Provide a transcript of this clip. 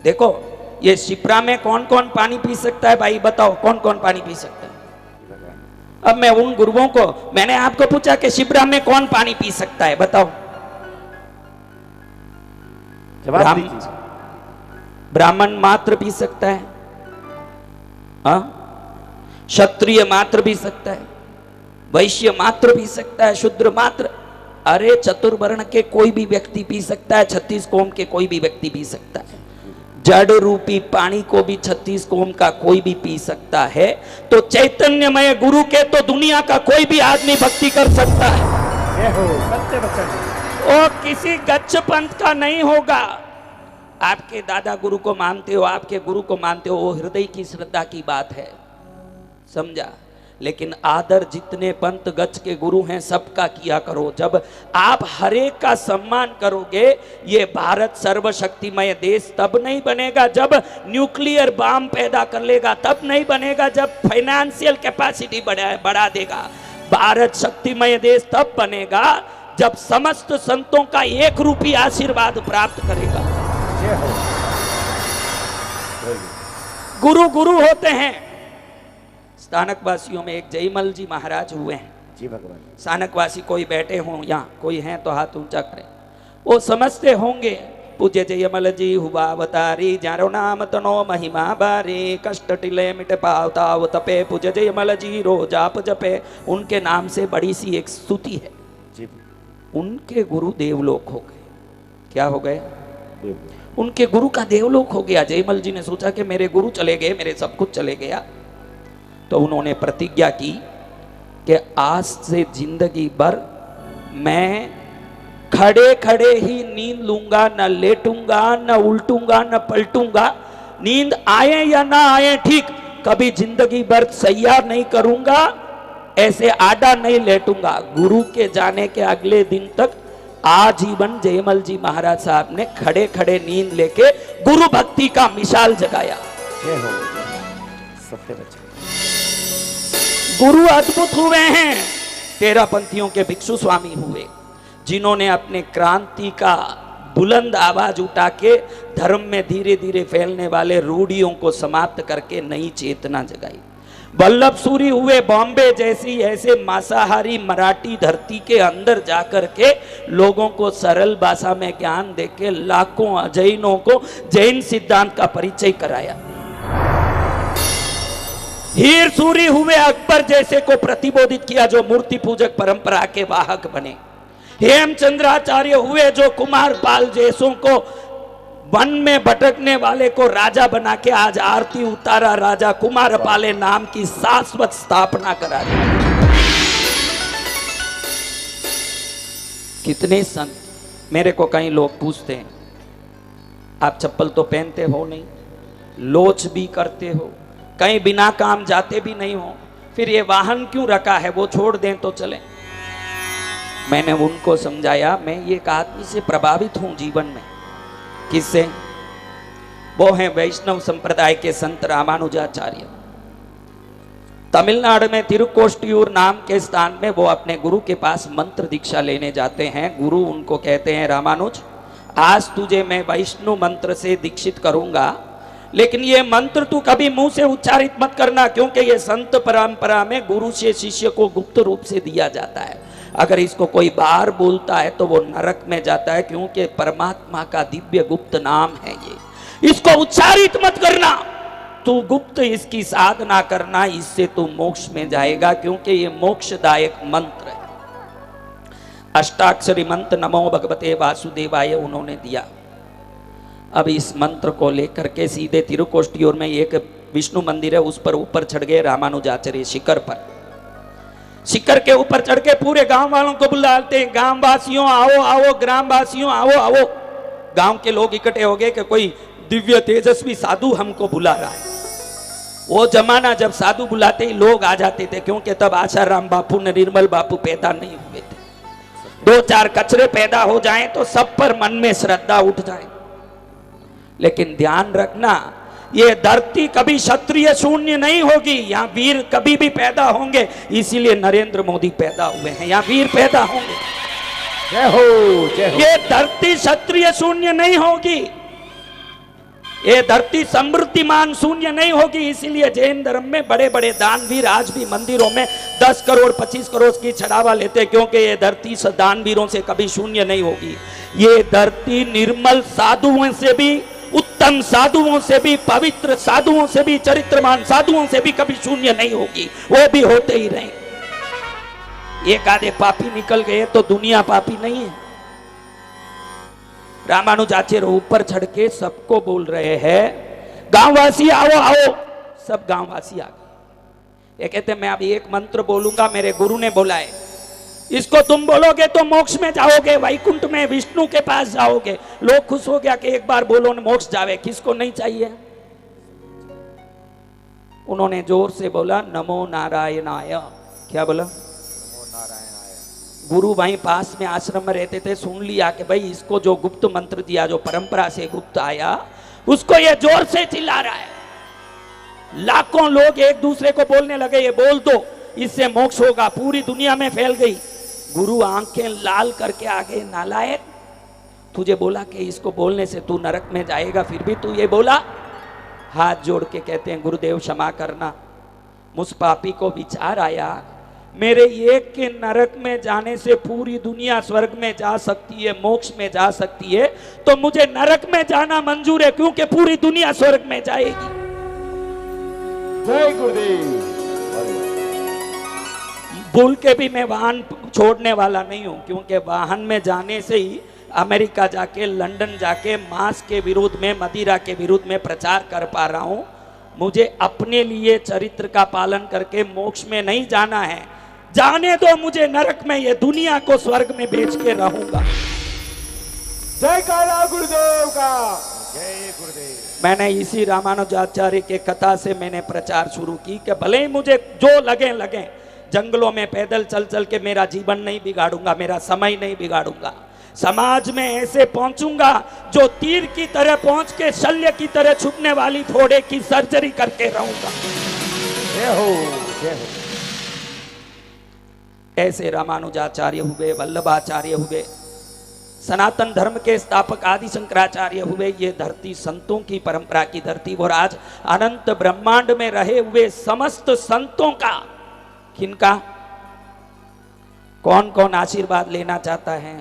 देखो ये शिप्रा में कौन कौन पानी पी सकता है भाई बताओ, कौन कौन पानी पी सकता है? अब मैं उन गुरुओं को, मैंने आपको पूछा कि शिप्रा में कौन पानी पी सकता है बताओ? ब्राह्मण मात्र पी सकता है, क्षत्रिय मात्र पी सकता है, वैश्य मात्र पी सकता है, शूद्र मात्र, अरे चतुर्वर्ण के कोई भी व्यक्ति पी सकता है, 36 कोम के कोई भी व्यक्ति पी सकता है, जड़ रूपी पानी को भी 36 कोम का कोई भी पी सकता है। तो चैतन्यमय गुरु के तो दुनिया का कोई भी आदमी भक्ति कर सकता है, और किसी गच्छ पंथ का नहीं होगा। आपके दादा गुरु को मानते हो, आपके गुरु को मानते हो, वो हृदय की श्रद्धा की बात है, समझा? लेकिन आदर जितने पंथ गच्छ के गुरु हैं सबका किया करो। जब आप हरेक का सम्मान करोगे, ये भारत सर्वशक्तिमय देश तब नहीं बनेगा जब न्यूक्लियर बम पैदा कर लेगा, तब नहीं बनेगा जब फाइनेंशियल कैपेसिटी बढ़ा देगा। भारत शक्तिमय देश तब बनेगा जब समस्त संतों का एक रूपी आशीर्वाद प्राप्त करेगा। गुरु गुरु होते हैं। स्थानक वासियों में एक जयमल जी महाराज हुए हैं जी भगवान। स्थानक वासी कोई बैठे हों, यहाँ कोई हैं तो हाथ ऊंचा करें। वो समझते होंगे पूज्य जयमल जी हुआ अवतारी, जारो नाम तनो महिमा बारी, कष्ट टिले मिट पावताव तपे, पूज्य जयमल जी रो जाप जपे। उनके नाम से बड़ी सी एक स्तुति है जी। उनके गुरु देवलोक हो गए। क्या हो गए? उनके गुरु का देवलोक हो गया। जयमल जी ने सोचा कि मेरे गुरु चले गए, मेरे सब कुछ चले गया, तो उन्होंने प्रतिज्ञा की कि आज से जिंदगी भर मैं खड़े खड़े ही नींद लूंगा, न लेटूंगा, न उल्टूंगा, न पलटूंगा। नींद आए या ना आए ठीक, कभी जिंदगी भर सैया नहीं करूंगा, ऐसे आडा नहीं लेटूंगा। गुरु के जाने के अगले दिन तक आजीवन जयमल जी महाराज साहब ने खड़े खड़े नींद लेके गुरु भक्ति का मिसाल जगाया। सत्य बच्चे गुरु अद्भुत हुए हैं। 13 पंथियों के भिक्षु स्वामी हुए, जिन्होंने अपने क्रांति का बुलंद आवाज उठा के धर्म में धीरे धीरे फैलने वाले रूढ़ियों को समाप्त करके नई चेतना जगाई। वल्लभ सूरी हुए, बॉम्बे जैसी ऐसे मांसाहारी मराठी धरती के अंदर जाकर के लोगों को सरल भाषा में ज्ञान देके लाखों अजैनों को जैन सिद्धांत का परिचय कराया। हीर सूरी हुए, अकबर जैसे को प्रतिबोधित किया जो मूर्ति पूजक परंपरा के वाहक बने। हेमचंद्राचार्य हुए जो कुमार पाल जैसों को वन में भटकने वाले को राजा बना के आज आरती उतारा राजा कुमार पाले नाम की शाश्वत स्थापना करा दी। कितने संत। मेरे को कई लोग पूछते हैं आप चप्पल तो पहनते हो नहीं, लोच भी करते हो, कहीं बिना काम जाते भी नहीं हो, फिर ये वाहन क्यों रखा है, वो छोड़ दें तो चले। मैंने उनको समझाया मैं ये एक आदमी से प्रभावित हूं जीवन में। किससे? वो हैं वैष्णव संप्रदाय के संत रामानुजाचार्य। तमिलनाडु में तिरुकोष्टियूर नाम के स्थान में वो अपने गुरु के पास मंत्र दीक्षा लेने जाते हैं। गुरु उनको कहते हैं रामानुज आज तुझे मैं वैष्णव मंत्र से दीक्षित करूंगा, लेकिन ये मंत्र तू कभी मुंह से उच्चारित मत करना, क्योंकि ये संत परंपरा में गुरु से शिष्य को गुप्त रूप से दिया जाता है। अगर इसको कोई बाहर बोलता है तो वो नरक में जाता है, क्योंकि परमात्मा का दिव्य गुप्त नाम है ये। इसको उच्चारित मत करना, तू गुप्त इसकी साधना करना, इससे तू मोक्ष में जाएगा, क्योंकि ये मोक्षदायक मंत्र है। अष्टाक्षरी मंत्र नमो भगवते वासुदेवाय उन्होंने दिया। अब इस मंत्र को लेकर के सीधे तिरुकोष्टियूर में एक विष्णु मंदिर है, उस पर ऊपर चढ़ गए रामानुजाचार्य शिखर पर। शिखर के ऊपर चढ़ के पूरे गांव वालों को बुलाते हैं, गांव वासियों आओ आओ, ग्राम वासियों आओ आओ। गांव के लोग इकट्ठे हो गए कि कोई दिव्य तेजस्वी साधु हमको बुला रहा है। वो जमाना जब साधु बुलाते ही लोग आ जाते थे, क्योंकि तब आशाराम बापू ने निर्मल बापू पैदा नहीं हुए थे। 2-4 कचरे पैदा हो जाएं तो सब पर मन में श्रद्धा उठ जाए। लेकिन ध्यान रखना, ये धरती कभी क्षत्रिय शून्य नहीं होगी, यहाँ वीर कभी भी पैदा होंगे। इसीलिए नरेंद्र मोदी पैदा हुए हैं, यहाँ वीर पैदा होंगे। जय हो जय हो। ये धरती क्षत्रिय शून्य नहीं होगी। ये धरती समृद्धिमान शून्य नहीं होगी। इसीलिए जैन धर्म में बड़े बड़े दानवीर आज भी मंदिरों में 10 करोड़ 25 करोड़ की चढ़ावा लेते, क्योंकि ये धरती दानवीरों से कभी शून्य नहीं होगी। ये धरती निर्मल साधुओं से भी, उत्तम साधुओं से भी, पवित्र साधुओं से भी, चरित्रमान साधुओं से भी कभी शून्य नहीं होगी। वो भी होते ही रहे। एक आधे पापी निकल गए तो दुनिया पापी नहीं है। रामानुजाचार्य ऊपर चढ़ के सबको बोल रहे हैं, गांववासी आओ आओ। सब गांववासी आ गए। ये कहते मैं अभी एक मंत्र बोलूंगा, मेरे गुरु ने बोला है, इसको तुम बोलोगे तो मोक्ष में जाओगे, वैकुंठ में विष्णु के पास जाओगे। लोग खुश हो गया कि एक बार बोलो न मोक्ष जावे। किसको नहीं चाहिए? उन्होंने जोर से बोला नमो नारायणाय। क्या बोला? नमो नारायणाय। गुरु भाई पास में आश्रम में रहते थे, सुन लिया कि भाई इसको जो गुप्त मंत्र दिया, जो परंपरा से गुप्त आया, उसको ये जोर से चिल्ला रहा है। लाखों लोग एक दूसरे को बोलने लगे ये बोल दो, इससे मोक्ष होगा। पूरी दुनिया में फैल गई। गुरु आंखें लाल करके आगे, नालायक, तुझे बोला कि इसको बोलने से तू नरक में जाएगा, फिर भी तू ये बोला। हाथ जोड़ के कहते हैं गुरुदेव क्षमा करना, मुझ पापी को विचार आया मेरे एक के नरक में जाने से पूरी दुनिया स्वर्ग में जा सकती है, मोक्ष में जा सकती है, तो मुझे नरक में जाना मंजूर है, क्योंकि पूरी दुनिया स्वर्ग में जाएगी। जय गुरुदेव। भूल के भी मैं वाहन छोड़ने वाला नहीं हूं, क्योंकि वाहन में जाने से ही अमेरिका जाके, लंदन जाके मांस के विरोध में, मदिरा के विरोध में प्रचार कर पा रहा हूं। मुझे अपने लिए चरित्र का पालन करके मोक्ष में नहीं जाना है। जाने दो मुझे नरक में, ये दुनिया को स्वर्ग में बेच के रहूंगा। जय काला गुरुदेव का। जय गुरुदेव। मैंने इसी रामानुजाचार्य के कथा से मैंने प्रचार शुरू की कि भले ही मुझे जो लगे लगे, जंगलों में पैदल चल चल के मेरा जीवन नहीं बिगाड़ूंगा, मेरा समय नहीं बिगाड़ूंगा। समाज में ऐसे पहुंचूंगा जो तीर की तरह पहुंच के शल्य की तरह छुपने वाली फोड़े की सर्जरी करके रहूंगा। जय हो, जय हो। ऐसे रामानुजाचार्य हुए, वल्लभाचार्य हुए, सनातन धर्म के स्थापक आदि शंकराचार्य हुए। ये धरती संतों की परंपरा की धरती, और आज अनंत ब्रह्मांड में रहे हुए समस्त संतों का, किनका, कौन कौन आशीर्वाद लेना चाहता है?